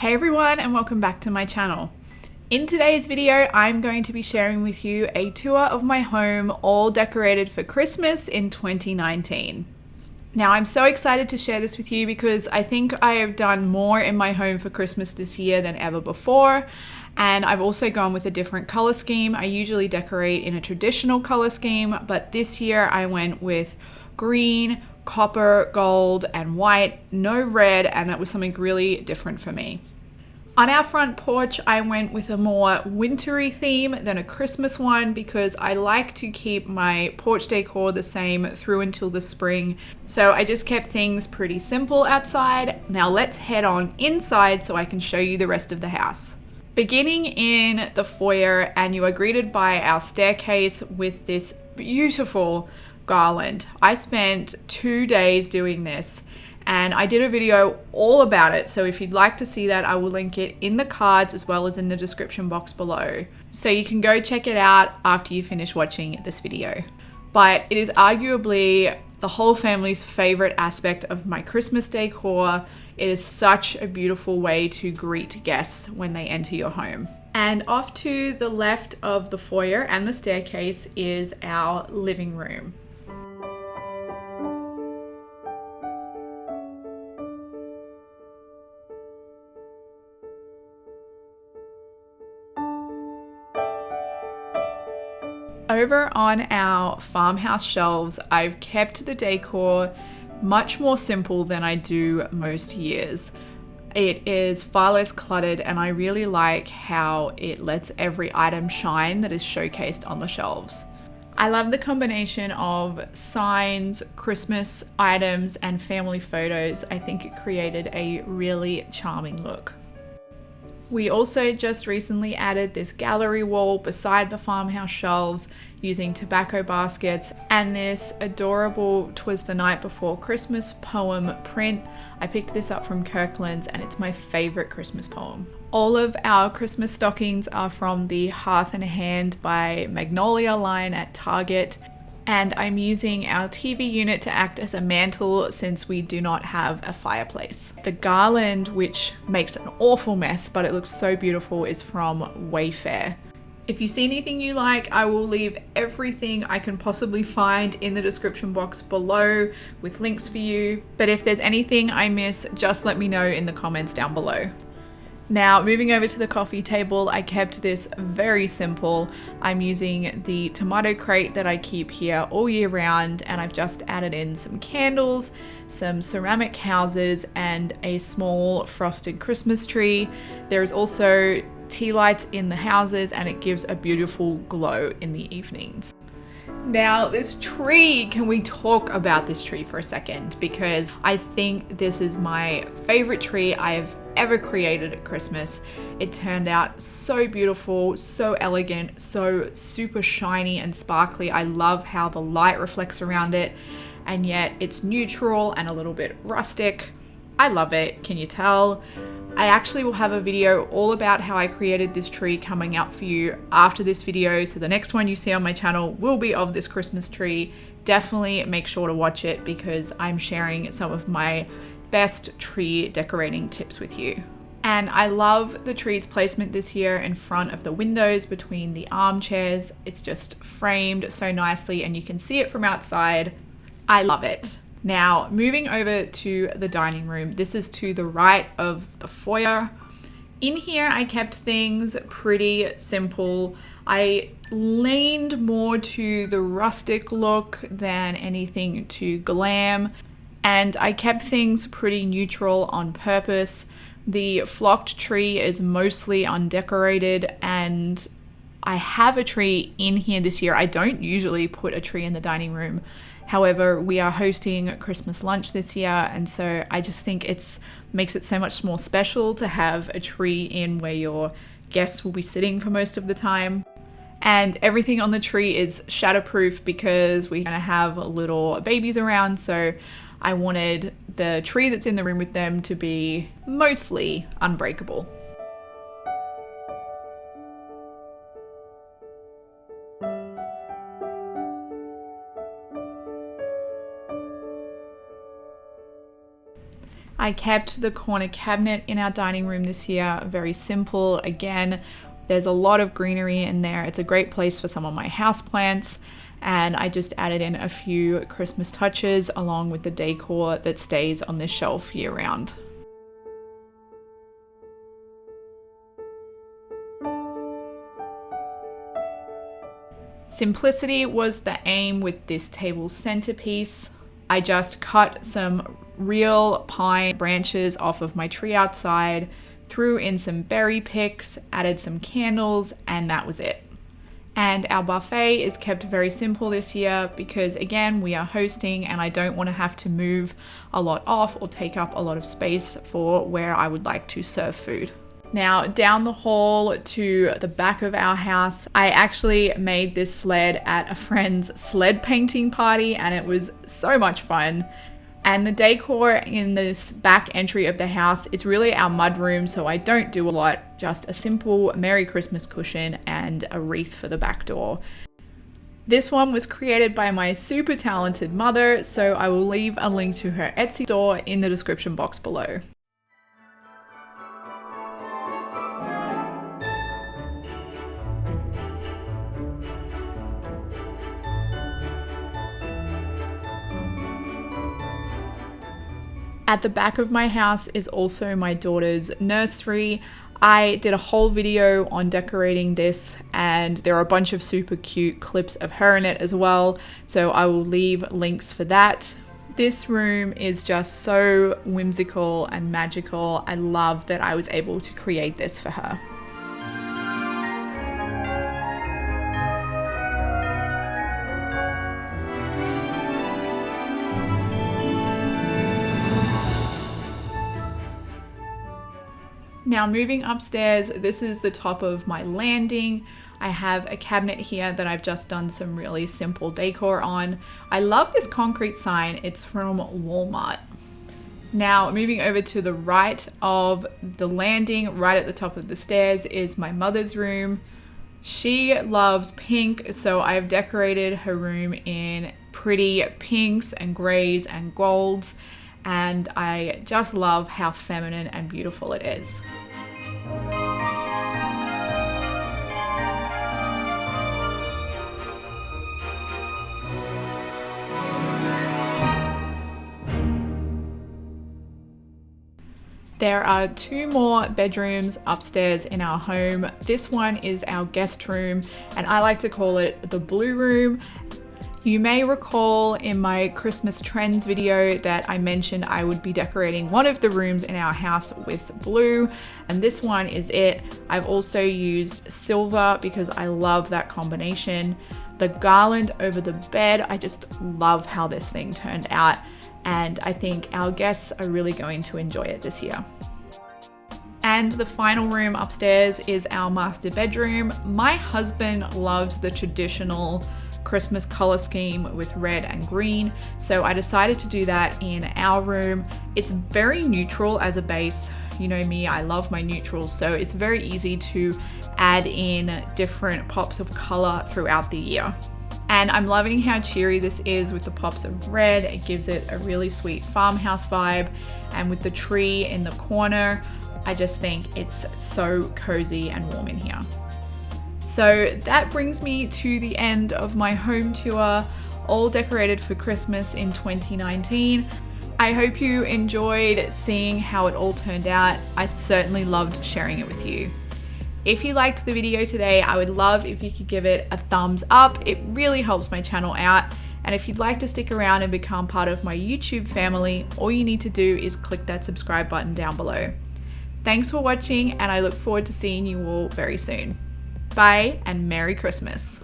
Hey everyone, and welcome back to my channel. In today's video, I'm going to be sharing with you a tour of my home all decorated for Christmas in 2019. Now, I'm so excited to share this with you because I think I have done more in my home for Christmas this year than ever before. And I've also gone with a different color scheme. I usually decorate in a traditional color scheme, but this year I went with green, copper, gold, and white, no red, and that was something really different for me. On our front porch, I went with a more wintry theme than a Christmas one because I like to keep my porch decor the same through until the spring. So I just kept things pretty simple outside. Now let's head on inside so I can show you the rest of the house. Beginning in the foyer, and you are greeted by our staircase with this beautiful garland. I spent 2 days doing this and I did a video all about it. So if you'd like to see that, I will link it in the cards as well as in the description box below. So you can go check it out after you finish watching this video. But it is arguably the whole family's favorite aspect of my Christmas decor. It is such a beautiful way to greet guests when they enter your home. And off to the left of the foyer and the staircase is our living room. Over on our farmhouse shelves, I've kept the decor much more simple than I do most years. It is far less cluttered and I really like how it lets every item shine that is showcased on the shelves. I love the combination of signs, Christmas items, and family photos. I think it created a really charming look. We also just recently added this gallery wall beside the farmhouse shelves using tobacco baskets and this adorable "'Twas the Night Before Christmas" poem print. I picked this up from Kirkland's and it's my favorite Christmas poem. All of our Christmas stockings are from the Hearth and Hand by Magnolia line at Target. And I'm using our TV unit to act as a mantle since we do not have a fireplace. The garland, which makes an awful mess, but it looks so beautiful, is from Wayfair. If you see anything you like, I will leave everything I can possibly find in the description box below with links for you. But if there's anything I miss, just let me know in the comments down below. Now, moving over to the coffee table, I kept this very simple. I'm using the tomato crate that I keep here all year round, and I've just added in some candles, some ceramic houses, and a small frosted Christmas tree. There's also tea lights in the houses, and it gives a beautiful glow in the evenings. Now, this tree, can we talk about this tree for a second? Because I think this is my favorite tree I have ever created at Christmas. It turned out so beautiful, so elegant, so super shiny and sparkly. I love how the light reflects around it, and yet it's neutral and a little bit rustic. I love it, can you tell? I actually will have a video all about how I created this tree coming out for you after this video. So the next one you see on my channel will be of this Christmas tree. Definitely make sure to watch it because I'm sharing some of my best tree decorating tips with you. And I love the tree's placement this year in front of the windows between the armchairs. It's just framed so nicely and you can see it from outside. I love it. Now, moving over to the dining room, this is to the right of the foyer. In here, I kept things pretty simple. I leaned more to the rustic look than anything too glam, and I kept things pretty neutral on purpose. The flocked tree is mostly undecorated, and I have a tree in here this year. I don't usually put a tree in the dining room. However, we are hosting Christmas lunch this year, and so I just think it makes it so much more special to have a tree in where your guests will be sitting for most of the time. And everything on the tree is shatterproof because we're gonna have little babies around, so I wanted the tree that's in the room with them to be mostly unbreakable. I kept the corner cabinet in our dining room this year very simple. Again, there's a lot of greenery in there. It's a great place for some of my houseplants. And I just added in a few Christmas touches along with the decor that stays on this shelf year round. Simplicity was the aim with this table centerpiece. I just cut some real pine branches off of my tree outside, threw in some berry picks, added some candles, and that was it. And our buffet is kept very simple this year because, again, we are hosting and I don't want to have to move a lot off or take up a lot of space for where I would like to serve food. Now, down the hall to the back of our house, I actually made this sled at a friend's sled painting party and it was so much fun. And the decor in this back entry of the house, it's really our mudroom, so I don't do a lot, just a simple Merry Christmas cushion and a wreath for the back door. This one was created by my super talented mother, so I will leave a link to her Etsy store in the description box below. At the back of my house is also my daughter's nursery. I did a whole video on decorating this and there are a bunch of super cute clips of her in it as well, so I will leave links for that. This room is just so whimsical and magical. I love that I was able to create this for her. Now moving upstairs, this is the top of my landing. I have a cabinet here that I've just done some really simple decor on. I love this concrete sign, it's from Walmart. Now moving over to the right of the landing, right at the top of the stairs is my mother's room. She loves pink, so I've decorated her room in pretty pinks and grays and golds, and I just love how feminine and beautiful it is. There are 2 more bedrooms upstairs in our home. This one is our guest room, and I like to call it the blue room. You may recall in my Christmas trends video that I mentioned I would be decorating one of the rooms in our house with blue, and this one is it. I've also used silver because I love that combination. The garland over the bed, I just love how this thing turned out, and I think our guests are really going to enjoy it this year. And the final room upstairs is our master bedroom. My husband loves the traditional Christmas color scheme with red and green, so I decided to do that in our room. It's very neutral as a base. You know me, I love my neutrals, so it's very easy to add in different pops of color throughout the year. And I'm loving how cheery this is with the pops of red. It gives it a really sweet farmhouse vibe, and with the tree in the corner, I just think it's so cozy and warm in here. So that brings me to the end of my home tour, all decorated for Christmas in 2019. I hope you enjoyed seeing how it all turned out. I certainly loved sharing it with you. If you liked the video today, I would love if you could give it a thumbs up. It really helps my channel out. And if you'd like to stick around and become part of my YouTube family, all you need to do is click that subscribe button down below. Thanks for watching, and I look forward to seeing you all very soon. Bye and Merry Christmas.